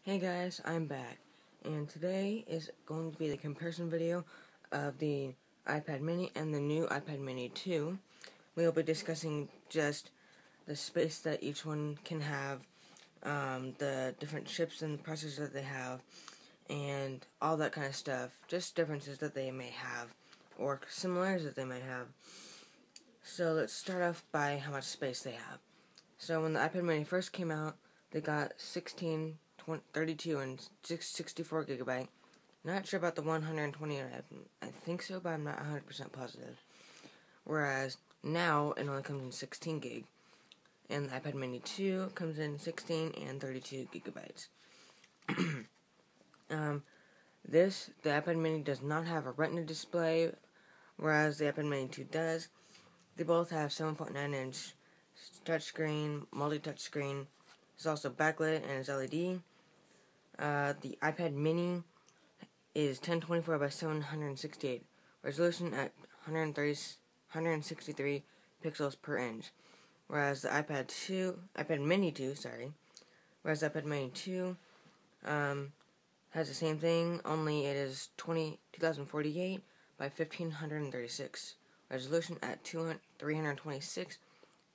Hey guys, I'm back, and today is going to be the comparison video of the iPad mini and the new iPad mini 2. We'll be discussing just the space that each one can have, the different chips and processors that they have, and all that kind of stuff. Just differences that they may have, or similarities that they may have. So let's start off by how much space they have. So when the iPad mini first came out, they got 16, 32 and 64 gigabyte. Not sure about the 128. I think so, but I'm not 100% positive. Whereas now it only comes in 16 gig, and the iPad mini 2 comes in 16 and 32 gigabytes. The iPad mini does not have a Retina display, whereas the iPad mini 2 does. They both have 7.9-inch touchscreen, multi-touch screen. It's also backlit and it's LED. The iPad mini is 1024 by 768 resolution at 163 pixels per inch, whereas the iPad mini 2 has the same thing, only it is 2048 by 1536 resolution at 326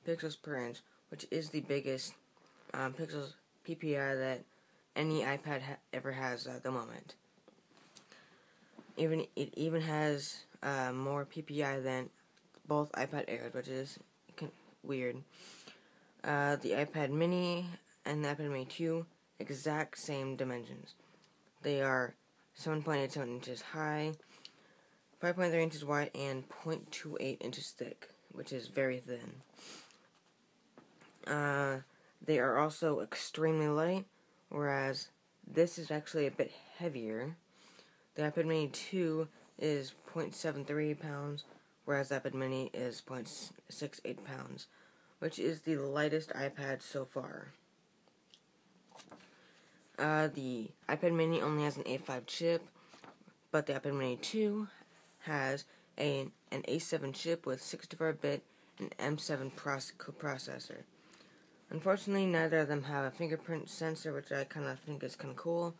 pixels per inch, which is the biggest pixels PPI that any iPad ever has at the moment. It even has more PPI than both iPad Airs, which is weird. The iPad mini and the iPad mini 2, exact same dimensions. They are 7.87 inches high, 5.3 inches wide, and 0.28 inches thick, which is very thin. They are also extremely light, whereas this is actually a bit heavier. The iPad mini 2 is 0.73 pounds, whereas the iPad mini is 0.68 pounds, which is the lightest iPad so far. The iPad mini only has an A5 chip, but the iPad mini 2 has an A7 chip with 64-bit and M7 coprocessor. Unfortunately, neither of them have a fingerprint sensor, which I kind of think is kind of cool,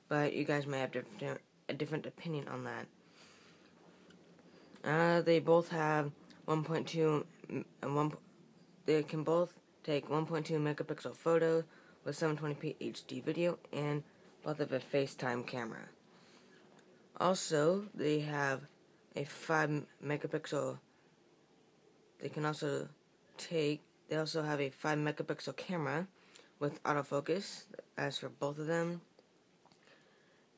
but you guys may have a different opinion on that. They both have 1.2, they can both take 1.2 megapixel photos with 720p HD video, and both have a FaceTime camera. Also, they have a 5 megapixel, they also have a 5 megapixel camera with autofocus, as for both of them.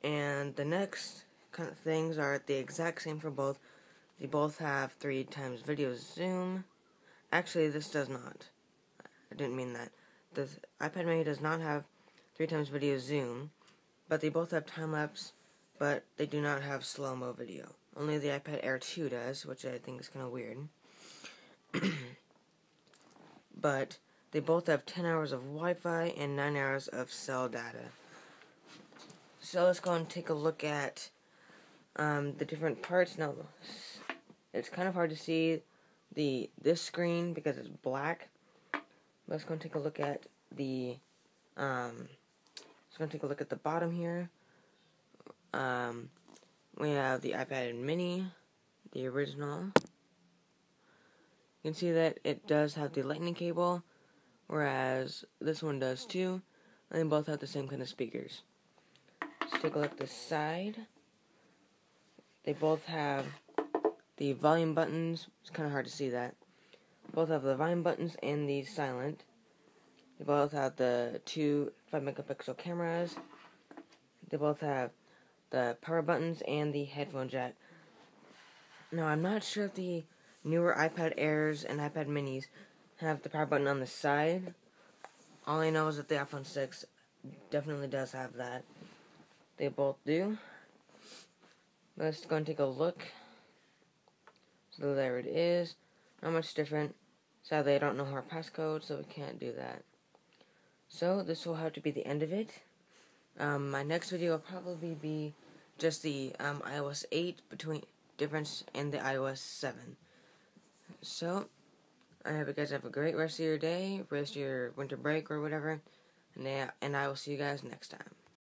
And the next kind of things are the exact same for both. They both have 3 times video zoom. Actually, this does not. I didn't mean that. The iPad mini does not have 3 times video zoom, but they both have time-lapse, but they do not have slow-mo video. Only the iPad Air 2 does, which I think is kind of weird. But they both have 10 hours of Wi-Fi and 9 hours of cell data. So let's go and take a look at the different parts. Now, it's kind of hard to see this screen because it's black. Let's go and take a look at the bottom here. We have the iPad mini, the original. You can see that it does have the lightning cable, whereas this one does too, and they both have the same kind of speakers. Let's take a look at the side. They both have the volume buttons. It's kind of hard to see that. Both have the volume buttons and the silent. They both have the 2 5 megapixel cameras. They both have the power buttons and the headphone jack. Now, I'm not sure if the newer iPad Airs and iPad minis have the power button on the side. All I know is that the iPhone 6 definitely does have that. They both do. Let's go and take a look. So there it is. Not much different. Sadly, I don't know her passcode, so we can't do that. So this will have to be the end of it. My next video will probably be just the iOS 8 difference in the iOS 7. So, I hope you guys have a great rest of your day, rest of your winter break or whatever, and I will see you guys next time.